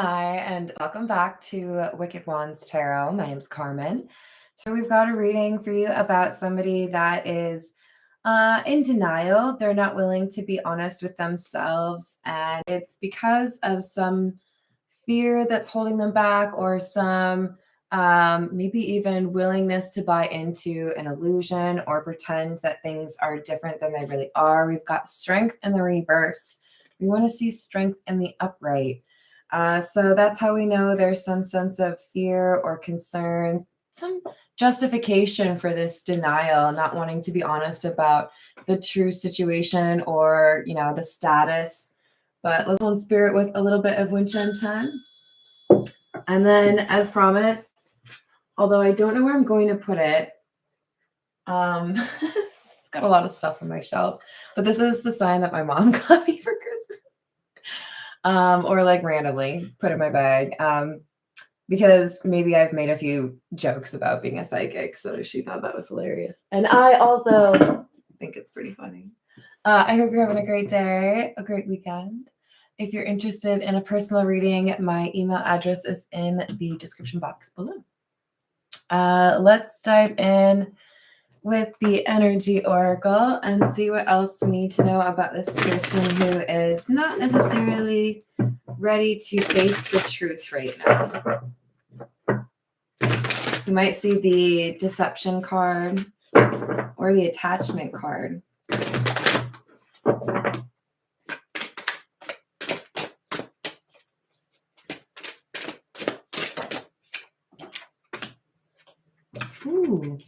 Hi, and welcome back to Wicked Wands Tarot. My name's Carmen. So we've got a reading for you about somebody that is in denial. They're not willing to be honest with themselves, and it's because of some fear that's holding them back, or some maybe even willingness to buy into an illusion or pretend that things are different than they really are. We've got strength in the reverse. We want to see strength in the upright. So that's how we know there's some sense of fear or concern, some justification for this denial, not wanting to be honest about the true situation or, the status. But let's go in spirit with a little bit of Wind Chime 10. And then, as promised, although I don't know where I'm going to put it, I've got a lot of stuff on my shelf, but this is the sign that my mom got me for Christmas. Or like randomly put in my bag, because maybe I've made a few jokes about being a psychic, so she thought that was hilarious. And I also think it's pretty funny. I hope you're having a great day, a great weekend. If you're interested in a personal reading, my email address is in the description box below. Let's dive in with the energy oracle and see what else we need to know about this person who is not necessarily ready to face the truth right now. You might see the deception card or the attachment card. Ooh.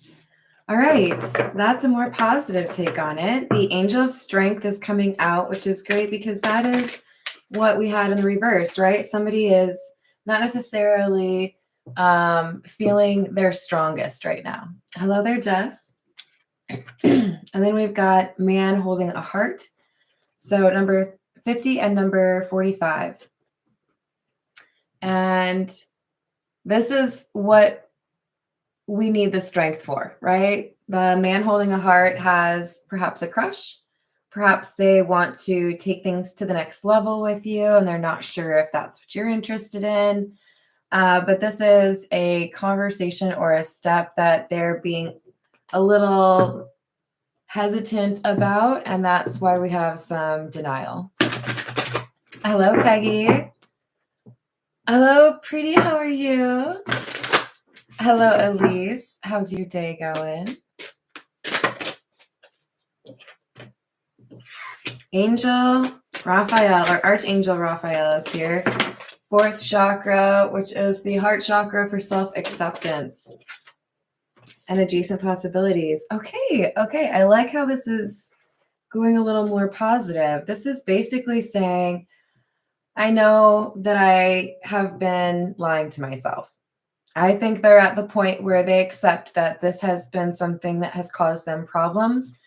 All right, that's a more positive take on it. The Angel of Strength is coming out, which is great because that is what we had in the reverse, right? Somebody is not necessarily feeling their strongest right now. Hello there, Jess. And then we've got Man Holding a Heart. So number 50 and number 45. And this is what we need the strength for, right? The man holding a heart has perhaps a crush. Perhaps they want to take things to the next level with you, and they're not sure if that's what you're interested in. But this is a conversation or a step that they're being a little hesitant about, and that's why we have some denial. Hello, Peggy. Hello, Pretty. How are you? Hello, Elise. How's your day going? Angel Raphael, or Archangel Raphael, is here. Fourth chakra, which is the heart chakra for self-acceptance and adjacent possibilities. Okay. I like how this is going a little more positive. This is basically saying, I know that I have been lying to myself. I think they're at the point where they accept that this has been something that has caused them problems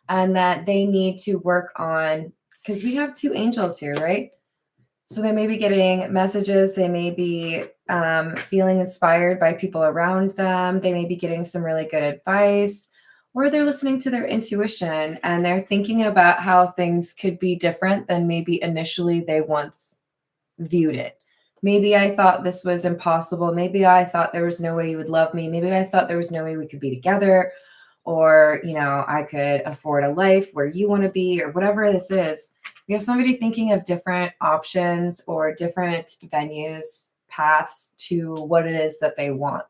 and that they need to work on, because we have two angels here, right? So they may be getting messages. They may be feeling inspired by people around them. They may be getting some really good advice, or they're listening to their intuition and they're thinking about how things could be different than maybe initially they once viewed it. Maybe I thought this was impossible. Maybe I thought there was no way you would love me. Maybe I thought there was no way we could be together, or, I could afford a life where you want to be, or whatever this is. We have somebody thinking of different options or different venues, paths to what it is that they want.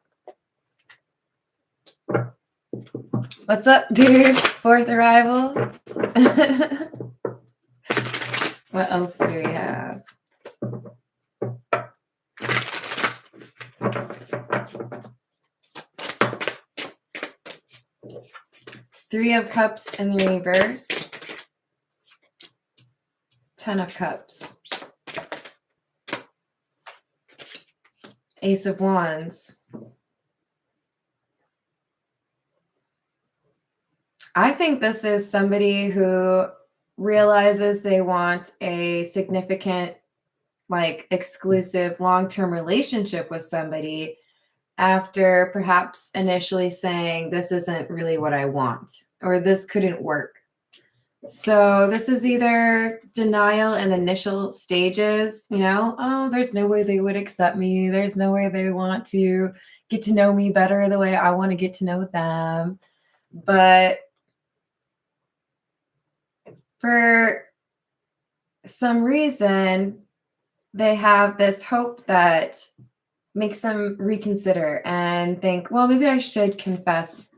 What's up, dude? Fourth arrival. What else do we have? Three of Cups in the reverse. 10 of Cups. Ace of Wands. I think this is somebody who realizes they want a significant, exclusive long-term relationship with somebody after perhaps initially saying, this isn't really what I want, or this couldn't work. So this is either denial in the initial stages, oh, there's no way they would accept me. There's no way they want to get to know me better the way I want to get to know them. But for some reason, they have this hope that makes them reconsider and think, well, maybe I should confess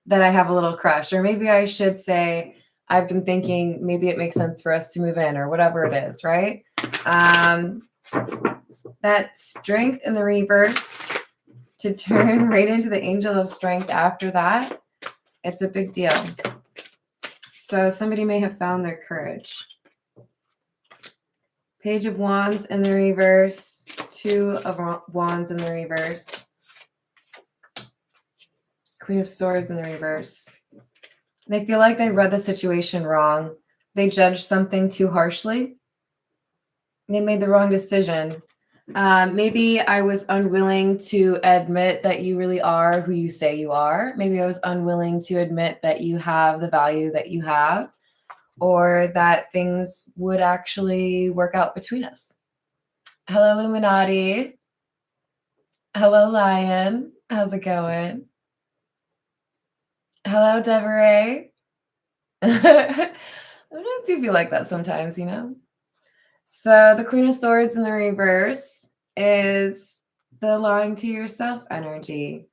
that I have a little crush, or maybe I should say, I've been thinking maybe it makes sense for us to move in, or whatever it is, right? That strength in the reverse to turn right into the angel of strength after that, it's a big deal. So somebody may have found their courage. Page of Wands in the reverse, Two of Wands in the reverse, Queen of Swords in the reverse. They feel like they read the situation wrong. They judged something too harshly. They made the wrong decision. Maybe I was unwilling to admit that you really are who you say you are. Maybe I was unwilling to admit that you have the value that you have, or that things would actually work out between us. Hello, Illuminati. Hello, Lion. How's it going? Hello, Deborah. I do feel like that sometimes, So the Queen of Swords in the reverse is the lying to yourself energy,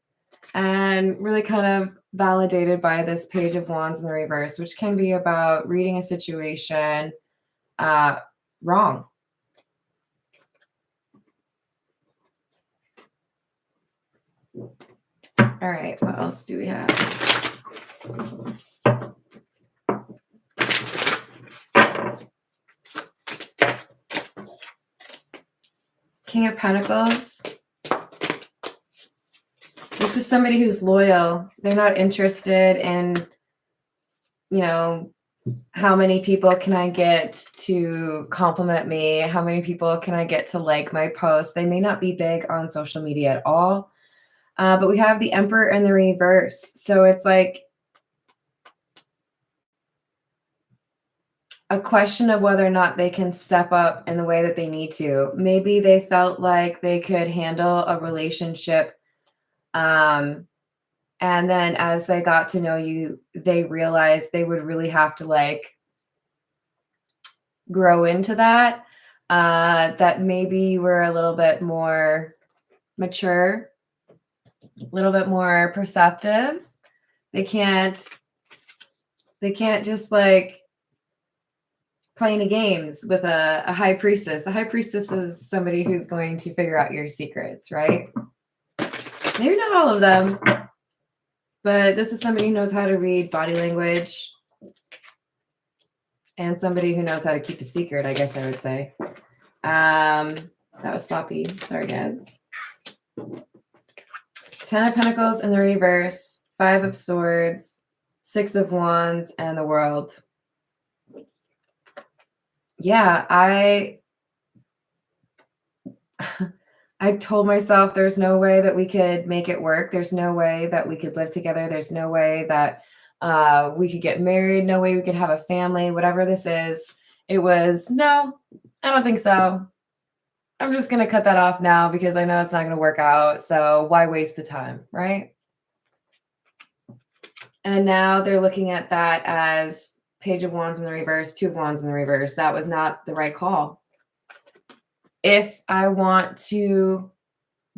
and really kind of validated by this Page of Wands in the reverse, which can be about reading a situation wrong. All right, what else do we have? King of Pentacles. This is somebody who's loyal. They're not interested in, how many people can I get to compliment me? How many people can I get to like my post? They may not be big on social media at all. But we have the Emperor in the reverse. So it's like a question of whether or not they can step up in the way that they need to. Maybe they felt like they could handle a relationship. And then as they got to know you, they realized they would really have to grow into that. That maybe you were a little bit more mature, a little bit more perceptive. They can't just play any games with a high priestess. The high priestess is somebody who's going to figure out your secrets, right? Maybe not all of them, but this is somebody who knows how to read body language and somebody who knows how to keep a secret, I guess I would say. That was sloppy. Sorry, guys. 10 of Pentacles in the reverse, 5 of Swords, 6 of Wands, and the World. Yeah, I told myself there's no way that we could make it work. There's no way that we could live together. There's no way that we could get married. No way we could have a family, whatever this is. It was, no, I don't think so. I'm just going to cut that off now because I know it's not going to work out. So why waste the time, right? And now they're looking at that as Page of Wands in the reverse, 2 of Wands in the reverse. That was not the right call. If I want to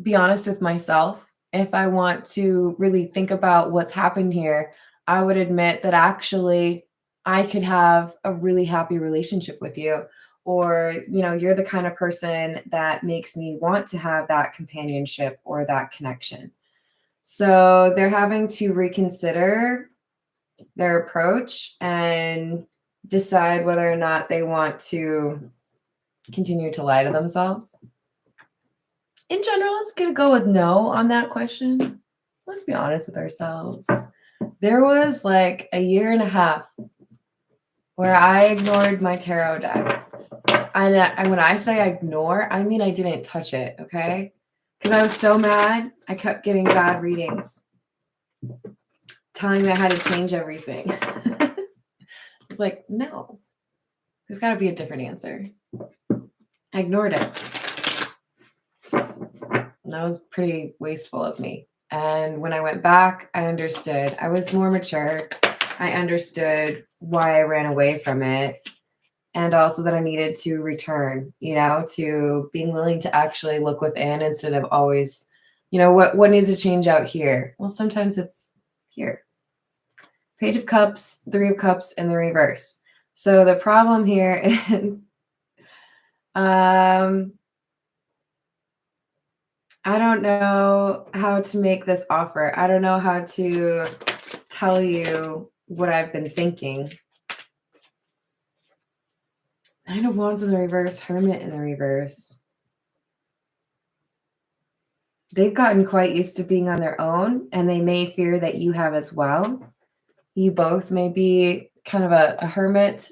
be honest with myself, if I want to really think about what's happened here, I would admit that actually I could have a really happy relationship with you. Or, you're the kind of person that makes me want to have that companionship or that connection. So they're having to reconsider their approach and decide whether or not they want to continue to lie to themselves. In general, it's going to go with no on that question. Let's be honest with ourselves. There was a year and a half where I ignored my tarot deck. And when I say ignore, I mean I didn't touch it, okay? Because I was so mad, I kept getting bad readings telling me I had to change everything. was like, no, there's got to be a different answer. I ignored it. And that was pretty wasteful of me. And when I went back, I understood. I was more mature. I understood why I ran away from it. And also that I needed to return, to being willing to actually look within instead of always, what needs to change out here? Well, sometimes it's here. Page of Cups, Three of Cups in the reverse. So the problem here is, I don't know how to make this offer. I don't know how to tell you what I've been thinking. Nine of Wands in the reverse, Hermit in the reverse. They've gotten quite used to being on their own, and they may fear that you have as well. You both may be kind of a hermit,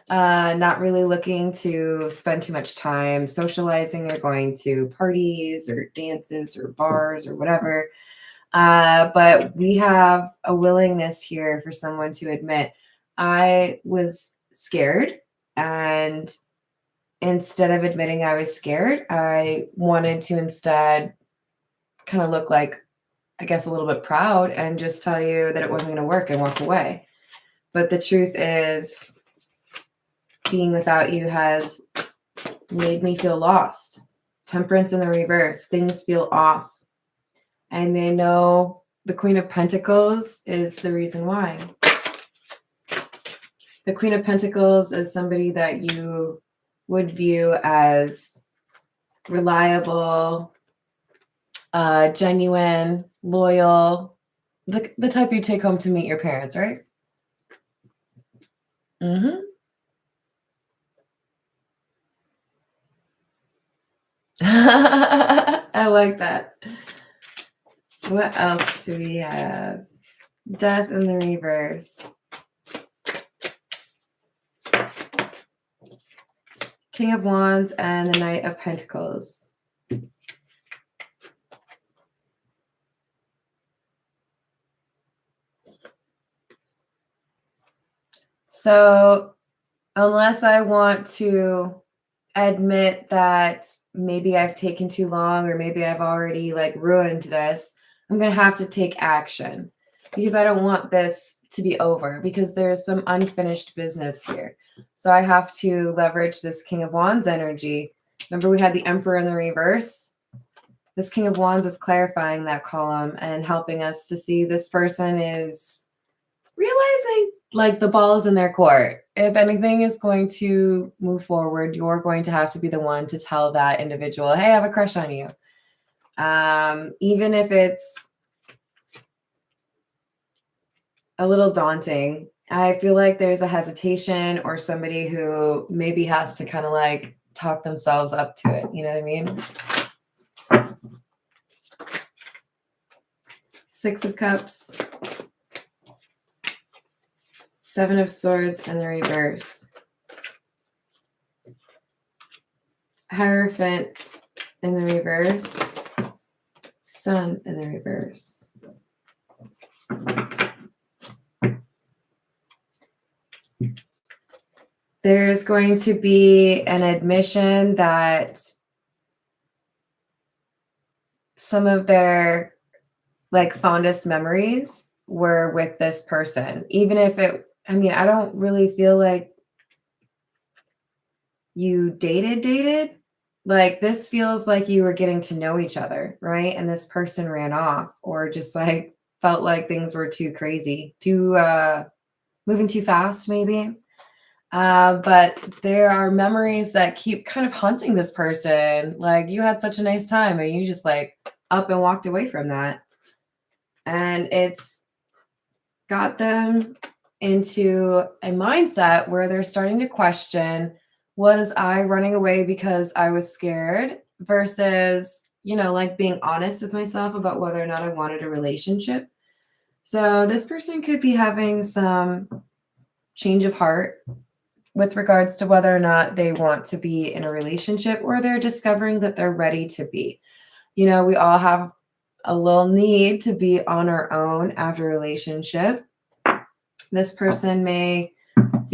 not really looking to spend too much time socializing or going to parties or dances or bars or whatever. But we have a willingness here for someone to admit, I was scared, and instead of admitting I was scared, I wanted to instead kind of look like, I guess, a little bit proud and just tell you that it wasn't going to work and walk away. But the truth is, being without you has made me feel lost. Temperance in the reverse, things feel off. And they know the Queen of Pentacles is the reason why. The Queen of Pentacles is somebody that you would view as reliable, genuine, loyal, the type you take home to meet your parents, right? Mm-hmm. I like that. What else do we have? Death in the reverse. King of Wands and the Knight of Pentacles. So unless I want to admit that maybe I've taken too long or maybe I've already ruined this, I'm going to have to take action because I don't want this to be over because there's some unfinished business here. So I have to leverage this King of Wands energy. Remember we had the Emperor in the reverse? This King of Wands is clarifying that column and helping us to see this person is realizing the ball is in their court. If anything is going to move forward, you're going to have to be the one to tell that individual, hey, I have a crush on you. Even if it's a little daunting, I feel like there's a hesitation or somebody who maybe has to kind of talk themselves up to it. You know what I mean? Six of Cups. Seven of Swords in the reverse. Hierophant in the reverse. Sun in the reverse. There's going to be an admission that some of their fondest memories were with this person, even if I don't really feel like you dated. This feels like you were getting to know each other, right? And this person ran off or just felt like things were too crazy, moving too fast maybe. But there are memories that keep kind of hunting this person. You had such a nice time and you just up and walked away from that. And it's got them into a mindset where they're starting to question, was I running away because I was scared versus, being honest with myself about whether or not I wanted a relationship. So this person could be having some change of heart with regards to whether or not they want to be in a relationship or they're discovering that they're ready to be. We all have a little need to be on our own after a relationship. This person may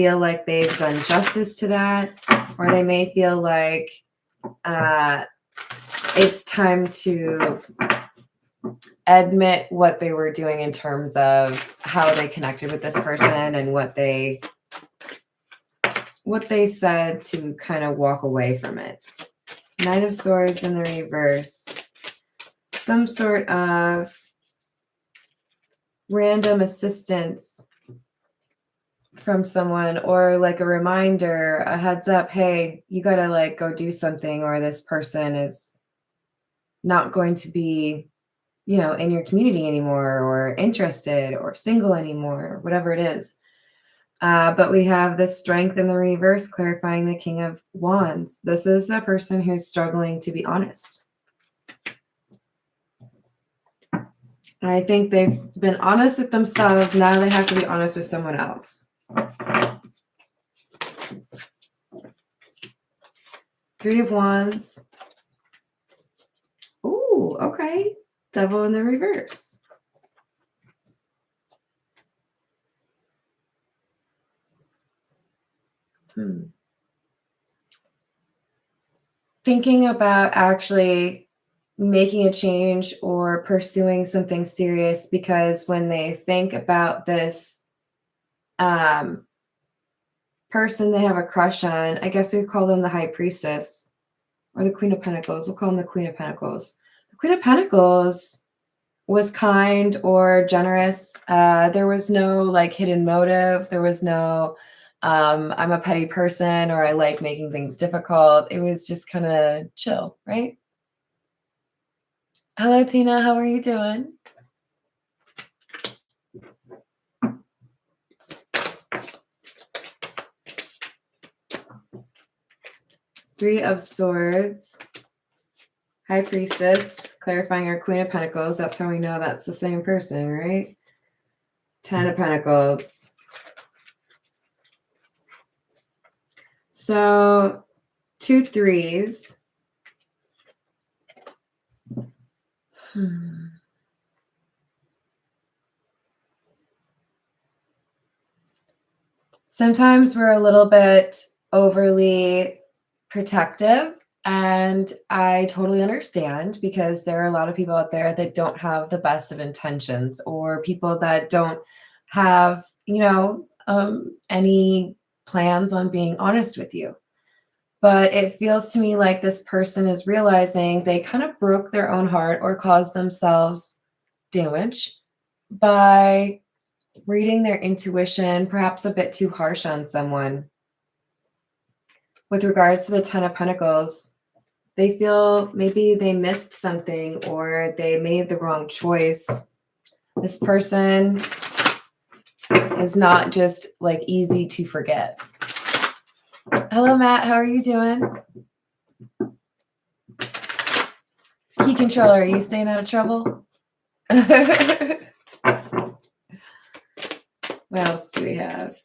feel like they've done justice to that, or they may feel like it's time to admit what they were doing in terms of how they connected with this person and what they said to kind of walk away from it. Nine of Swords in the reverse. Some sort of random assistance from someone, or like a reminder, a heads up, hey, you gotta like go do something, or this person is not going to be, you know, in your community anymore, or interested, or single anymore, or whatever it is. But we have the Strength in the reverse, clarifying the King of Wands. This is the person who's struggling to be honest. And I think they've been honest with themselves. Now they have to be honest with someone else. Three of Wands. Ooh, okay. Devil in the reverse. Thinking about actually making a change or pursuing something serious, because when they think about this person they have a crush on, I guess we call them the High Priestess or the Queen of Pentacles. We'll call them the Queen of Pentacles. The Queen of Pentacles was kind or generous. There was no like hidden motive. There was no I'm a petty person, or I like making things difficult. It was just kind of chill, right? Hello, Tina. How are you doing? Three of Swords. High Priestess, clarifying our Queen of Pentacles. That's how we know that's the same person, right? 10 of Pentacles. So 2 threes. Sometimes we're a little bit overly protective, and I totally understand, because there are a lot of people out there that don't have the best of intentions, or people that don't have, you know, any plans on being honest with you. But it feels to me like this person is realizing they kind of broke their own heart or caused themselves damage by reading their intuition, perhaps a bit too harsh on someone. With regards to the 10 of Pentacles, they feel maybe they missed something or they made the wrong choice. This person is not just like easy to forget. Hello, Matt. How are you doing? Key controller, are you staying out of trouble? What else do we have?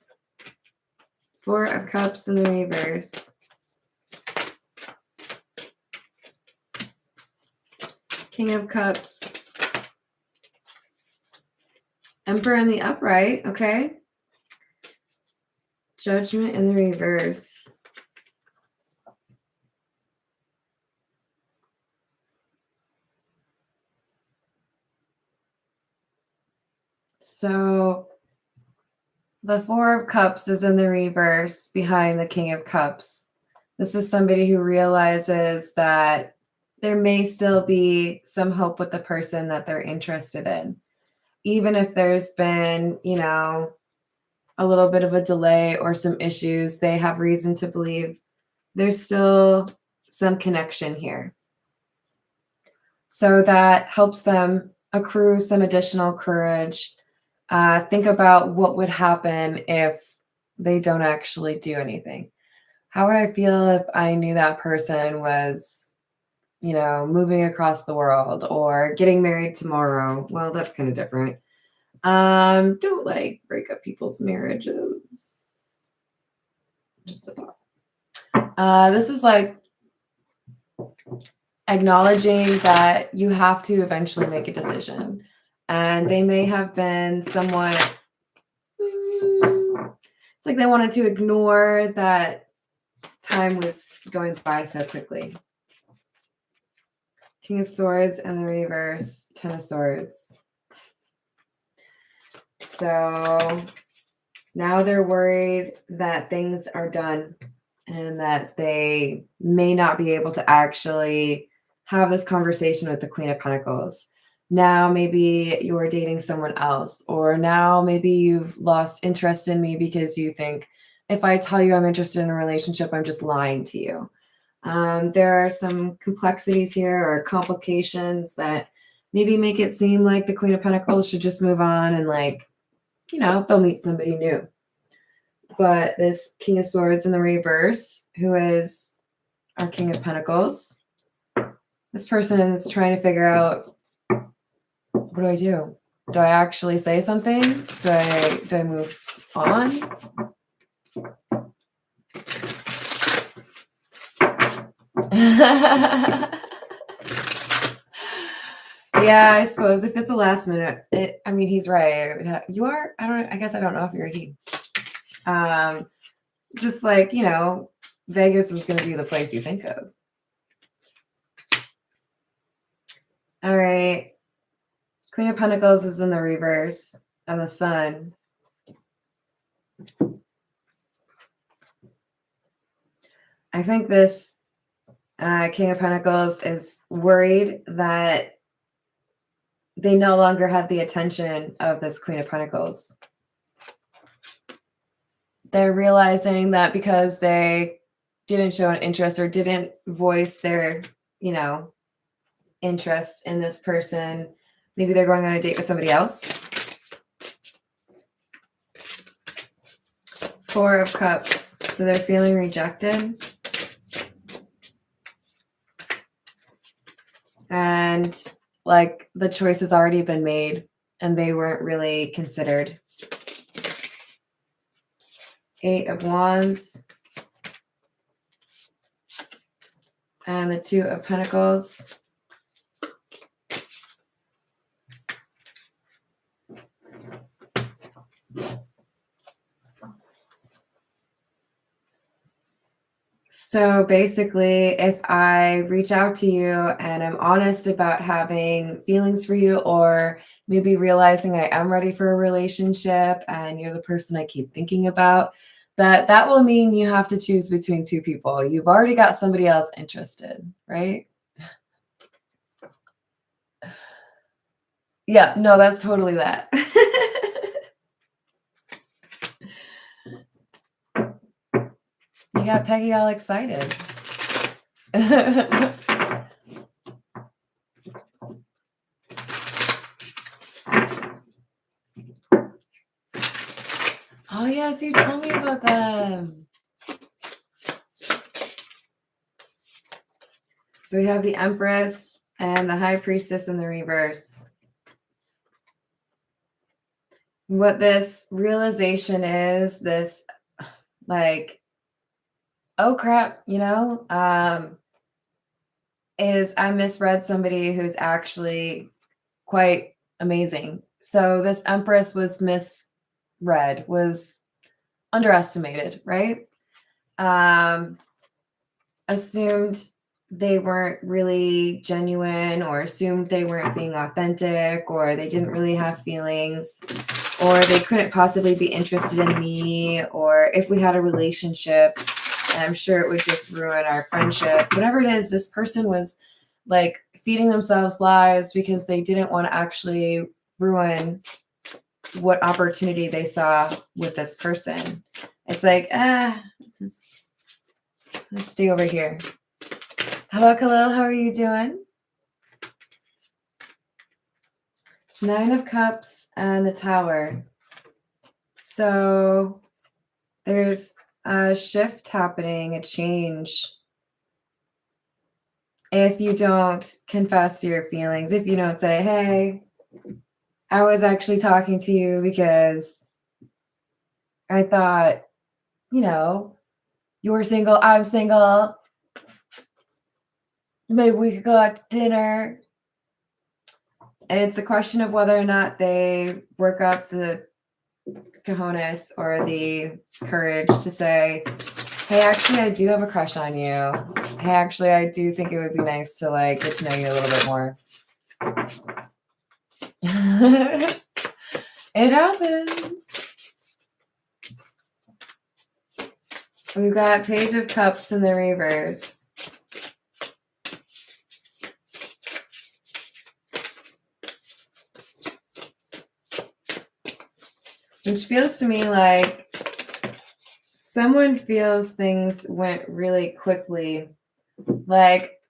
4 of Cups in the reverse. King of Cups. Emperor in the upright, okay. Judgment in the reverse. So the 4 of Cups is in the reverse behind the King of Cups. This is somebody who realizes that there may still be some hope with the person that they're interested in. Even if there's been, you know, a little bit of a delay or some issues, they have reason to believe there's still some connection here. So that helps them accrue some additional courage. Think about what would happen if they don't actually do anything. How would I feel if I knew that person was, you know, moving across the world or getting married tomorrow? Well, that's kind of different. Don't like break up people's marriages. Just a thought. This is like acknowledging that you have to eventually make a decision. And they may have been somewhat, it's It's like they wanted to ignore that time was going by so quickly. King of Swords and the reverse, Ten of Swords. So now they're worried that things are done and that they may not be able to actually have this conversation with the Queen of Pentacles. Now maybe you're dating someone else, or now maybe you've lost interest in me because you think if I tell you I'm interested in a relationship, I'm just lying to you. There are some complexities here or complications that maybe make it seem like the Queen of Pentacles should just move on and, like, you know, they'll meet somebody new. But this King of Swords in the reverse, who is our King of Pentacles, this person is trying to figure out, what do I do? Do I actually say something? Do I move on? Yeah, I suppose if it's a last minute, I mean, he's right. You are, I guess I don't know if you're a he. Just like, you know, Vegas is going to be the place you think of. All right. Queen of Pentacles is in the reverse and the Sun. I think this King of Pentacles is worried that they no longer have the attention of this Queen of Pentacles. They're realizing that because they didn't show an interest or didn't voice their, you know, interest in this person, maybe they're going on a date with somebody else. Four of Cups. So they're feeling rejected. And like the choice has already been made and they weren't really considered. Eight of Wands. And the Two of Pentacles. So basically, if I reach out to you and I'm honest about having feelings for you, or maybe realizing I am ready for a relationship and you're the person I keep thinking about, that will mean you have to choose between two people. You've already got somebody else interested, right? Yeah, no, that's totally that. You got Peggy all excited. Oh, yes, you told me about them. So we have the Empress and the High Priestess in the reverse. What this realization is, this like, oh crap, you know, is I misread somebody who's actually quite amazing. So this Empress was misread, was underestimated, right? Assumed they weren't really genuine, or assumed they weren't being authentic, or they didn't really have feelings, or they couldn't possibly be interested in me, or if we had a relationship, I'm sure it would just ruin our friendship. Whatever it is, this person was like feeding themselves lies because they didn't want to actually ruin what opportunity they saw with this person. It's like, let's stay over here. Hello, Khalil. How are you doing? Nine of Cups and the Tower. So there's a shift happening, a change. If you don't confess your feelings, if you don't say, hey, I was actually talking to you because I thought, you know, you were single, I'm single. Maybe we could go out to dinner. It's a question of whether or not they work up the cojones or the courage to say, hey, actually, I do have a crush on you. Hey, actually, I do think it would be nice to like get to know you a little bit more. It happens. We've got Page of Cups in the reverse. Which feels to me like someone feels things went really quickly. Like,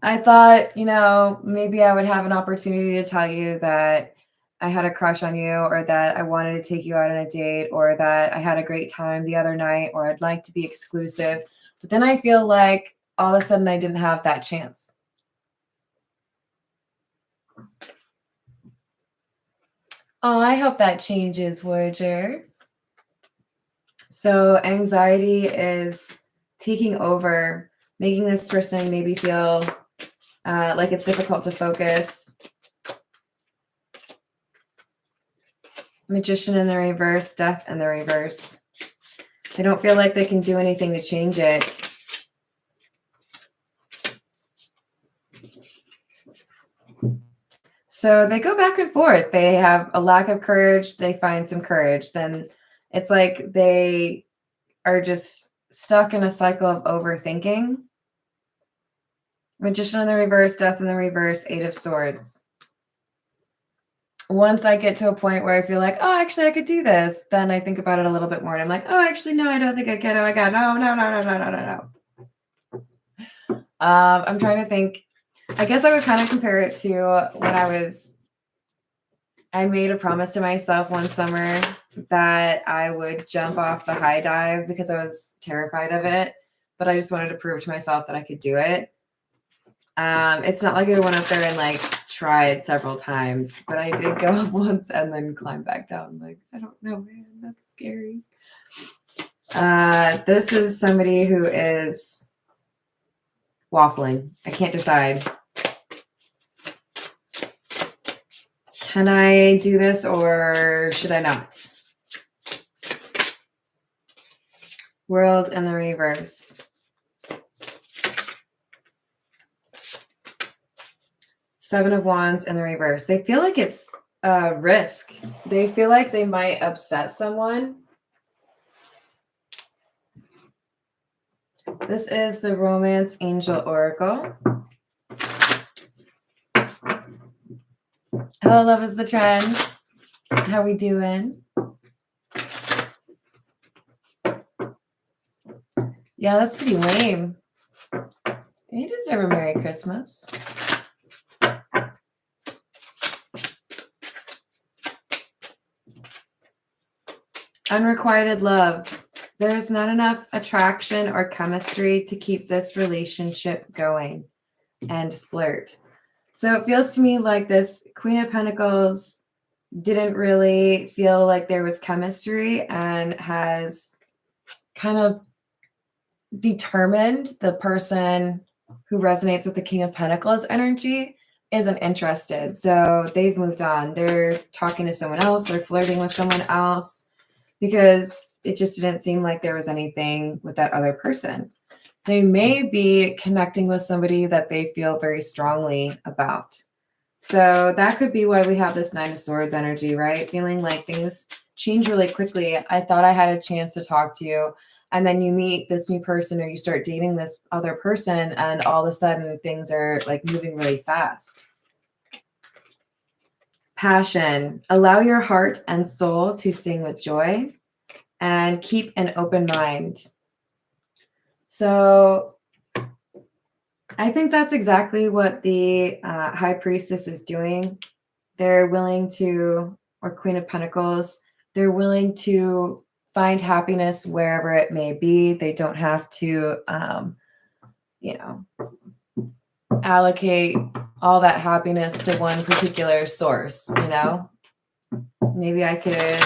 I thought, maybe I would have an opportunity to tell you that I had a crush on you, or that I wanted to take you out on a date, or that I had a great time the other night, or I'd like to be exclusive. But then I feel like all of a sudden I didn't have that chance. Oh, I hope that changes, Voyager. So anxiety is taking over, making this person maybe feel like it's difficult to focus. Magician in the reverse, Death in the reverse. They don't feel like they can do anything to change it. So they go back and forth. They have a lack of courage. They find some courage. Then it's like they are just stuck in a cycle of overthinking. Magician in the reverse, Death in the reverse, Eight of Swords. Once I get to a point where I feel like, oh, actually, I could do this, then I think about it a little bit more. And I'm like, oh, actually, no, I don't think I can. Oh my God, no. I'm trying to think. I guess I would kind of compare it to when I made a promise to myself one summer that I would jump off the high dive because I was terrified of it, but I just wanted to prove to myself that I could do it. It's not like I went up there and like tried several times, but I did go up once and then climb back down. Like, I don't know, man, that's scary. This is somebody who is waffling. I can't decide. Can I do this or should I not? World in the reverse. Seven of Wands in the reverse. They feel like it's a risk. They feel like they might upset someone. This is the Romance Angel Oracle. Hello, love is the trend. How we doing? Yeah, that's pretty lame. You deserve a Merry Christmas. Unrequited love. There is not enough attraction or chemistry to keep this relationship going. And flirt. So it feels to me like this Queen of Pentacles didn't really feel like there was chemistry and has kind of determined the person who resonates with the King of Pentacles energy isn't interested. So they've moved on. They're talking to someone else. They're flirting with someone else because it just didn't seem like there was anything with that other person. They may be connecting with somebody that they feel very strongly about. So that could be why we have this Nine of Swords energy, right? Feeling like things change really quickly. I thought I had a chance to talk to you. And then you meet this new person or you start dating this other person and all of a sudden things are like moving really fast. Passion. Allow your heart and soul to sing with joy and keep an open mind. So I think that's exactly what the High Priestess is doing. They're willing to, or Queen of Pentacles, they're willing to find happiness wherever it may be. They don't have to, allocate all that happiness to one particular source, Maybe I could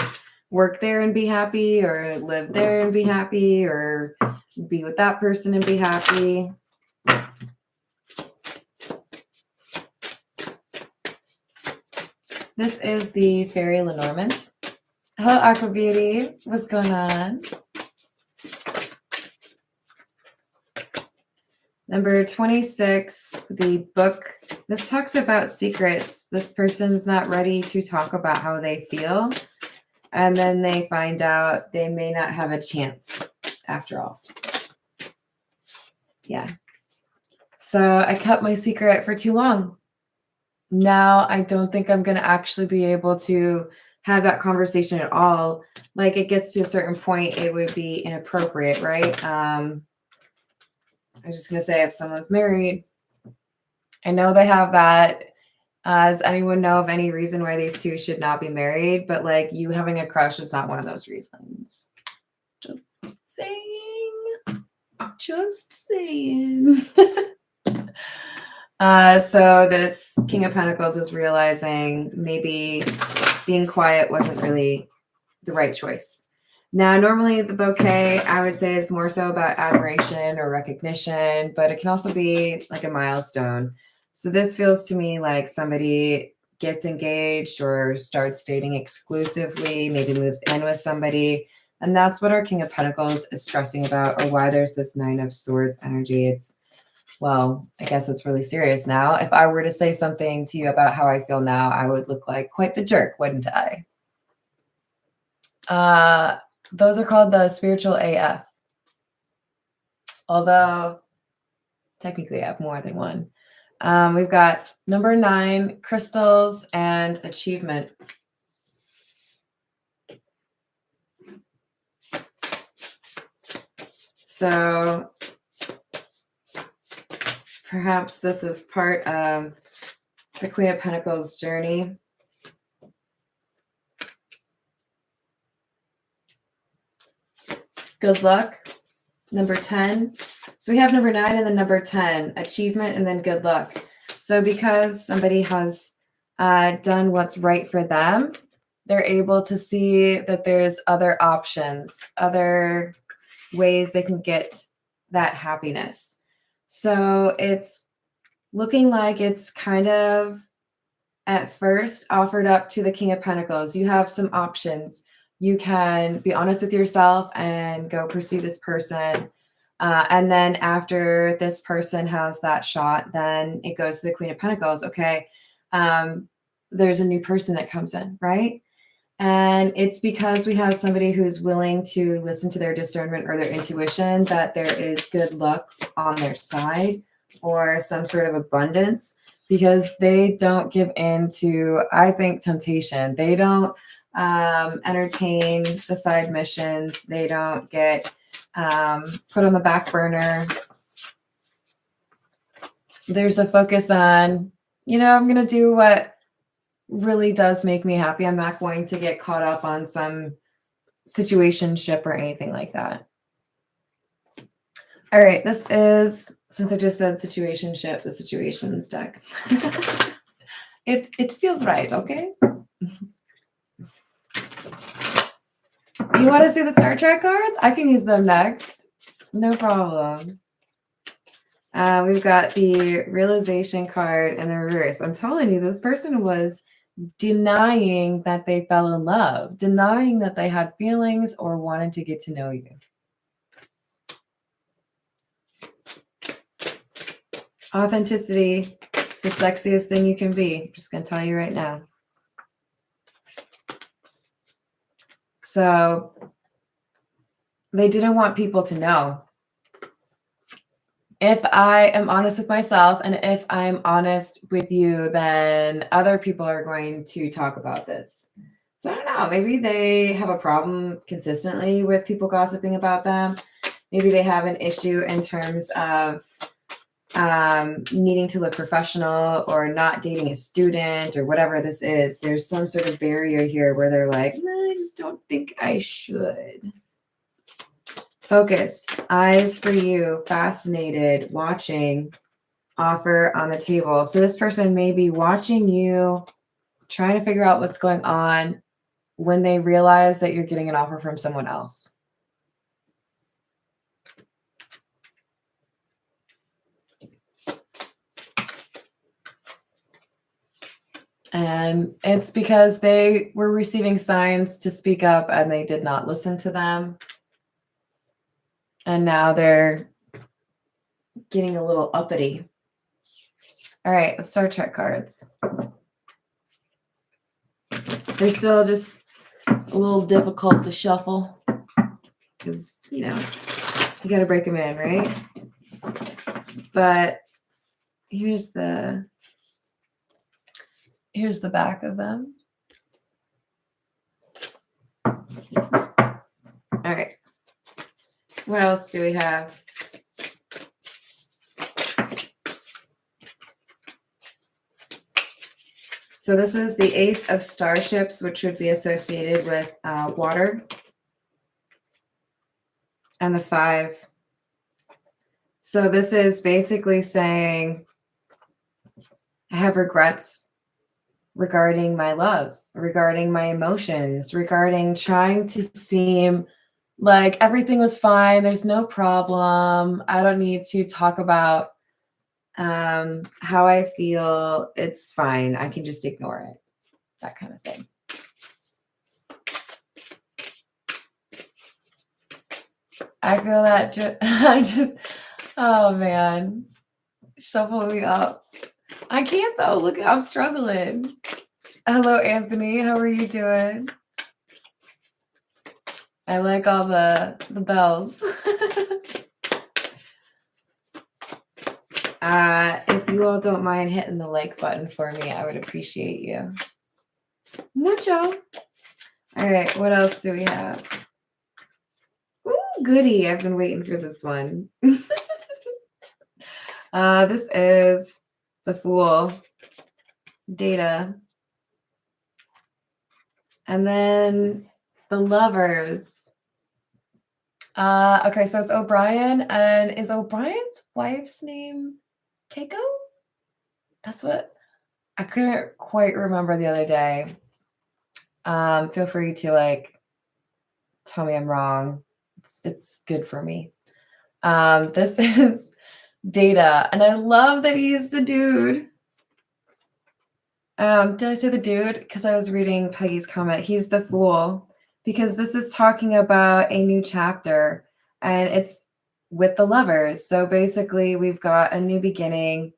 work there and be happy, or live there and be happy, or be with that person and be happy. This is the Fairy Lenormand. Hello, Aqua Beauty. What's going on? Number 26, the book. This talks about secrets. This person's not ready to talk about how they feel. And then they find out they may not have a chance after all. Yeah. So I kept my secret for too long. Now I don't think I'm going to actually be able to have that conversation at all. Like, it gets to a certain point, it would be inappropriate, right? I was just going to say, if someone's married, I know they have that. Does anyone know of any reason why these two should not be married? But like, you having a crush is not one of those reasons. Just saying. Just saying. So this King of Pentacles is realizing maybe being quiet wasn't really the right choice. Now, normally the bouquet, I would say, is more so about admiration or recognition, but it can also be like a milestone. So this feels to me like somebody gets engaged or starts dating exclusively, maybe moves in with somebody. And that's what our King of Pentacles is stressing about, or why there's this Nine of Swords energy. It's, well, I guess it's really serious now. If I were to say something to you about how I feel now, I would look like quite the jerk, wouldn't I? Those are called the spiritual AF. Although technically I have more than one. We've got number 9, crystals and achievement. So perhaps this is part of the Queen of Pentacles journey. Good luck. Number 10. So we have number 9 and then number 10, achievement and then good luck. So because somebody has done what's right for them, they're able to see that there's other options, other ways they can get that happiness. So it's looking like it's kind of at first offered up to the King of Pentacles. You have some options. You can be honest with yourself and go pursue this person. And then after this person has that shot, then it goes to the Queen of Pentacles. Okay, there's a new person that comes in, right? And it's because we have somebody who's willing to listen to their discernment or their intuition that there is good luck on their side or some sort of abundance, because they don't give in to, I think, temptation. They don't entertain the side missions. They don't get put on the back burner. There's a focus on, I'm going to do what really does make me happy. I'm not going to get caught up on some situationship or anything like that. All right, this is, since I just said situationship, the situations deck. It feels right, okay? You want to see the Star Trek cards? I can use them next. No problem. We've got the realization card in the reverse. I'm telling you, this person was denying that they fell in love, denying that they had feelings or wanted to get to know you. Authenticity, it's the sexiest thing you can be. I'm just going to tell you right now. So they didn't want people to know. If I am honest with myself and if I'm honest with you, then other people are going to talk about this. So I don't know, maybe they have a problem consistently with people gossiping about them. Maybe they have an issue in terms of needing to look professional or not dating a student or whatever this is. There's some sort of barrier here where they're like, no, I just don't think I should. Focus, eyes for you, fascinated, watching, offer on the table. So this person may be watching you, trying to figure out what's going on when they realize that you're getting an offer from someone else. And it's because they were receiving signs to speak up and they did not listen to them. And now they're getting a little uppity. All right, the Star Trek cards. They're still just a little difficult to shuffle because, you know, you got to break them in, right? But here's the back of them. All right. What else do we have? So this is the Ace of Starships, which would be associated with water. And the 5. So this is basically saying, I have regrets regarding my love, regarding my emotions, regarding trying to seem like everything was fine. There's no problem. I don't need to talk about how I feel. It's fine. I can just ignore it. That kind of thing. I feel that I just, oh man, shuffle me up. I can't though. Look, I'm struggling. Hello, Anthony. How are you doing? I like all the bells. If you all don't mind hitting the like button for me, I would appreciate you. Mucho. All right, what else do we have? Ooh, goody. I've been waiting for this one. This is the Fool. Data. And then the Lovers. Okay, so it's O'Brien. And is O'Brien's wife's name Keiko? That's what I couldn't quite remember the other day. Feel free to like tell me I'm wrong. It's good for me. This is Data, and I love that he's the dude. Did I say the dude? Because I was reading Peggy's comment. He's the Fool, because this is talking about a new chapter, and it's with the Lovers. So basically, we've got a new beginning,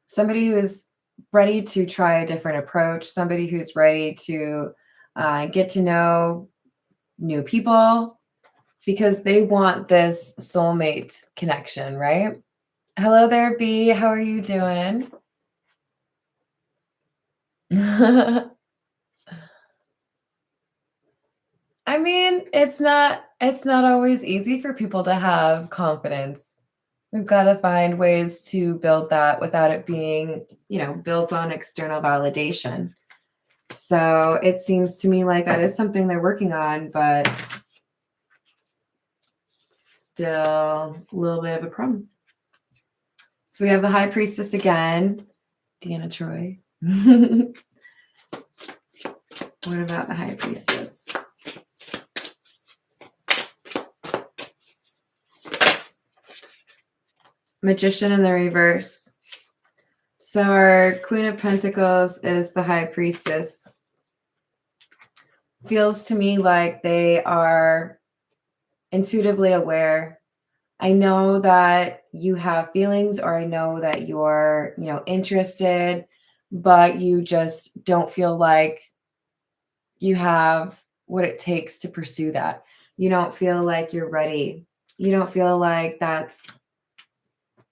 somebody who's ready to try a different approach, somebody who's ready to get to know new people because they want this soulmate connection, right? Hello there, B. How are you doing? I mean, it's not always easy for people to have confidence. We've got to find ways to build that without it being, built on external validation. So it seems to me like that is something they're working on, but still a little bit of a problem. So we have the High Priestess again, Deanna Troy. What about the High Priestess? Magician in the reverse. So our Queen of Pentacles is the High Priestess. Feels to me like they are intuitively aware. I know that you have feelings, or I know that you're, interested, but you just don't feel like you have what it takes to pursue that. You don't feel like you're ready. You don't feel like that's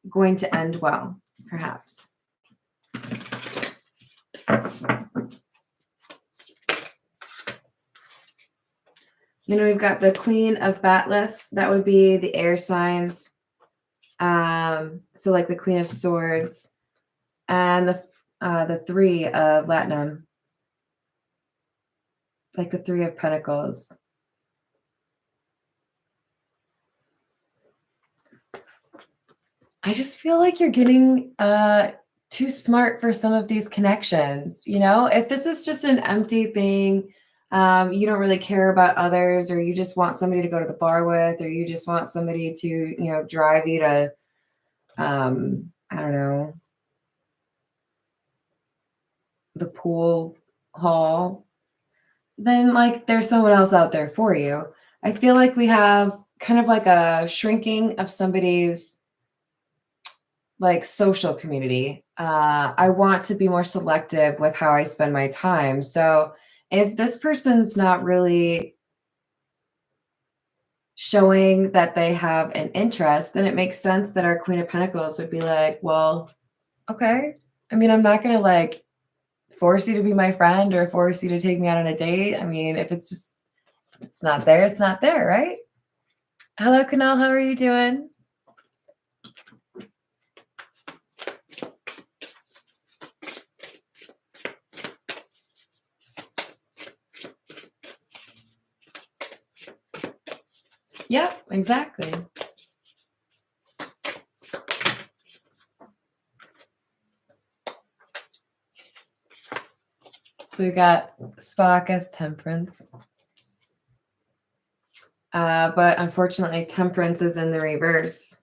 going to end well, perhaps. Then we've got the Queen of Batlets. That would be the air signs. So like the Queen of Swords, and the Three of Latinum, like the Three of Pentacles. I just feel like you're getting too smart for some of these connections. If this is just an empty thing, you don't really care about others, or you just want somebody to go to the bar with, or you just want somebody to, drive you to, I don't know, the pool hall, then like there's someone else out there for you. I feel like we have kind of like a shrinking of somebody's like social community. I want to be more selective with how I spend my time. So if this person's not really showing that they have an interest, then it makes sense that our Queen of Pentacles would be like, well, okay. I mean, I'm not going to like force you to be my friend or force you to take me out on a date. I mean, if it's just, it's not there, it's not there, right? Hello, Kunal. How are you doing? Yeah, exactly. So we got Spock as Temperance. But unfortunately, Temperance is in the reverse.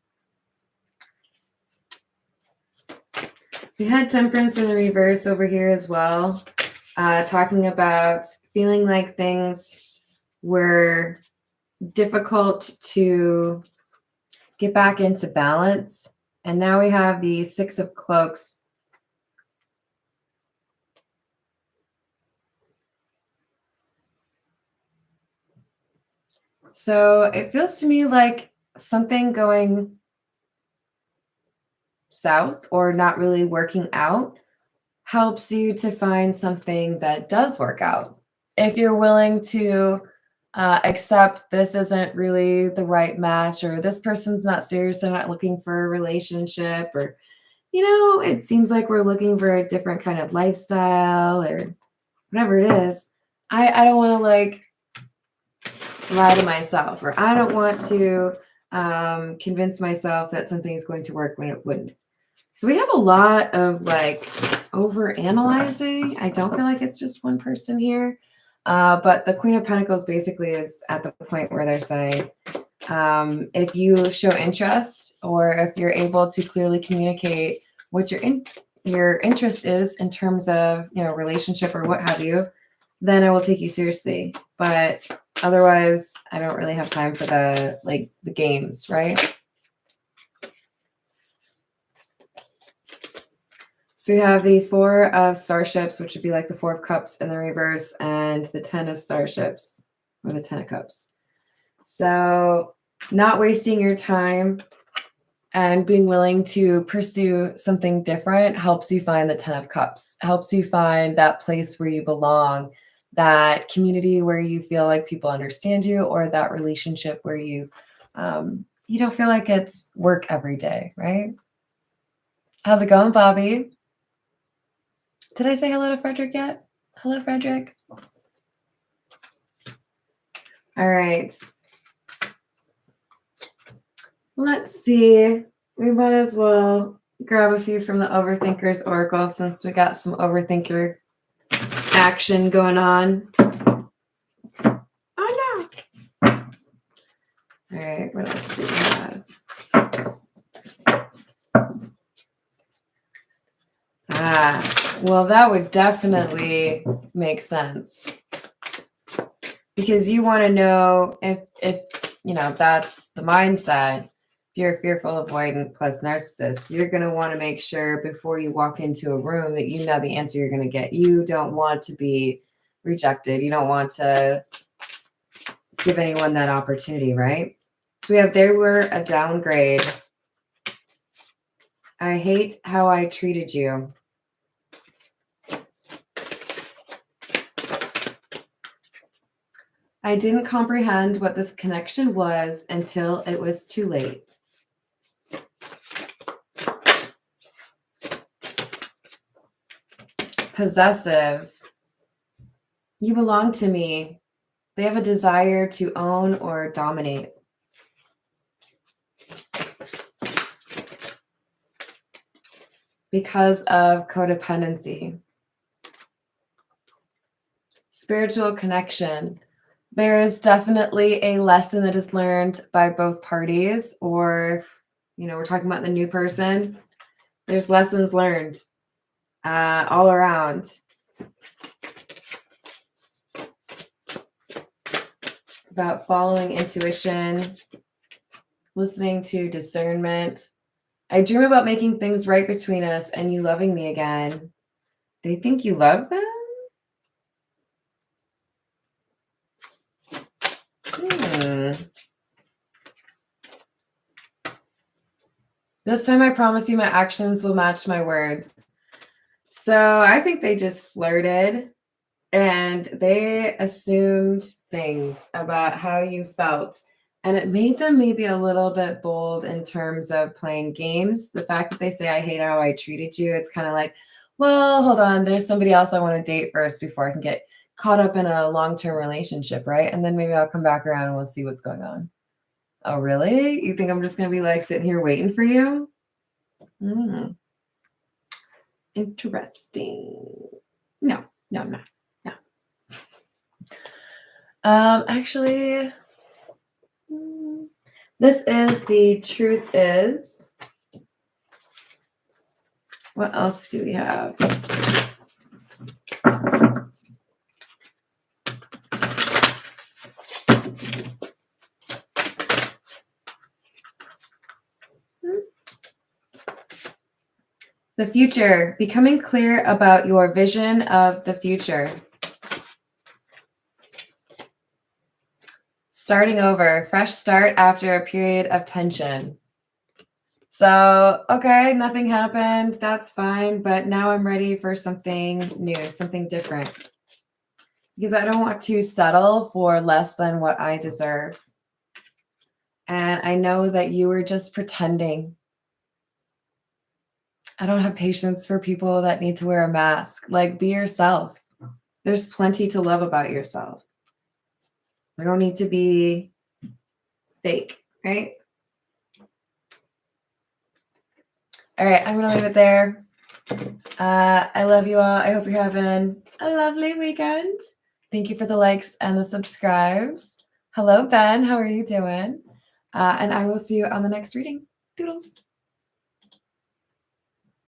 We had Temperance in the reverse over here as well, talking about feeling like things were difficult to get back into balance. And now we have the Six of Cloaks. So it feels to me like something going south or not really working out helps you to find something that does work out. If you're willing to accept this isn't really the right match, or this person's not serious, they're not looking for a relationship, or, you know, it seems like we're looking for a different kind of lifestyle or whatever it is, I don't want to like lie to myself, or I don't want to convince myself that something is going to work when it wouldn't. So we have a lot of like over analyzing. I don't feel like it's just one person here. But the Queen of Pentacles basically is at the point where they're saying, if you show interest, or if you're able to clearly communicate what your interest is in terms of, you know, relationship or what have you, then I will take you seriously. But otherwise, I don't really have time for the games, right? So you have the Four of Starships, which would be like the Four of Cups in the reverse, and the Ten of Starships, or the Ten of Cups. So not wasting your time and being willing to pursue something different helps you find the Ten of Cups, helps you find that place where you belong, that community where you feel like people understand you, or that relationship where you don't feel like it's work every day, right? How's it going, Bobby? Did I say hello to Frederick yet? Hello, Frederick. All right. Let's see. We might as well grab a few from the Overthinker's Oracle since we got some Overthinker action going on. Oh, no. All right. What else do we have? Well, that would definitely make sense, because you want to know if you know, that's the mindset. If you're a fearful, avoidant plus narcissist, you're going to want to make sure before you walk into a room that you know the answer you're going to get. You don't want to be rejected. You don't want to give anyone that opportunity, right? So we have, there were a downgrade. I hate how I treated you. I didn't comprehend what this connection was until it was too late. Possessive. You belong to me. They have a desire to own or dominate. Because of codependency. Spiritual connection. There is definitely a lesson that is learned by both parties, or, you know, we're talking about the new person. There's lessons learned all around. About following intuition, listening to discernment. I dream about making things right between us and you loving me again. They think you love them? This time I promise you my actions will match my words. So I think they just flirted and they assumed things about how you felt. And it made them maybe a little bit bold in terms of playing games. The fact that they say, I hate how I treated you, it's kind of like, well, hold on, there's somebody else I want to date first before I can get caught up in a long-term relationship, right? And then maybe I'll come back around and we'll see what's going on. Oh, really? You think I'm just going to be like sitting here waiting for you? Interesting. No. Actually, this is the truth is. What else do we have? The future, becoming clear about your vision of the future. Starting over, fresh start after a period of tension. So, okay, nothing happened. That's fine. But now I'm ready for something new, something different. Because I don't want to settle for less than what I deserve. And I know that you were just pretending. I don't have patience for people that need to wear a mask. Like, be yourself. There's plenty to love about yourself. We don't need to be fake, right? All right, I'm going to leave it there. I love you all. I hope you're having a lovely weekend. Thank you for the likes and the subscribes. Hello, Ben. How are you doing? And I will see you on the next reading. Doodles.